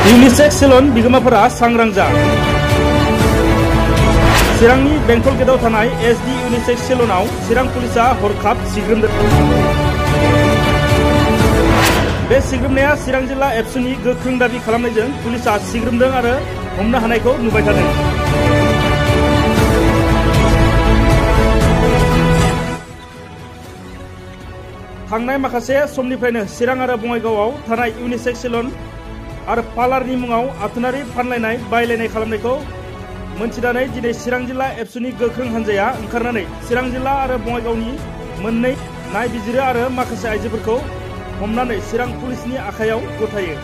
इउनिसेक्स सेलन बिगोमाफोरा सांग्रां जा। चिरांनि बेंटल गेटआव थानाय एसडि इउनिसेक्स सेलनाव चिरां पुलिसा हरखाब सिग्रोमदों। बे सिग्रोमनाया चिरां जिल्ला एबसुनि गोख्रों दाबि खालामनायजों पुलिसा सिग्रोमदों आरो हमनो हानायखौ नुबाय थादों। थांनाय माखासे समनिफ्रायनो चिरां आरो बङाइगावआव थानाय इउनिसेक्स सेलन आरो पार्लारनि मुङाव आथोनारि फानलायनाय बायलायनाय खालामनायखौ मोनथिनानै दिनै चिरां जिल्ला एबसुनि गोख्रों हान्जाया ओंखारनानै चिरां जिल्ला आरो बङाइगावनि मोननै नायबिजिरो आरो माखासे आइजोफोरखौ हमनानै चिरां पुलिसनि आखायाव गथायो।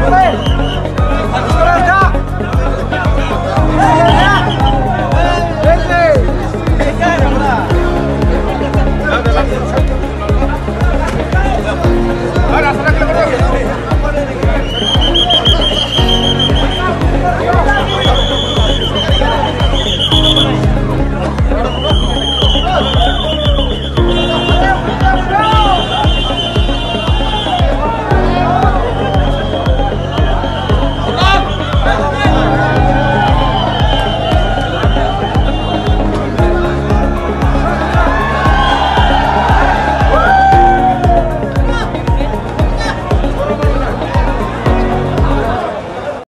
Hey!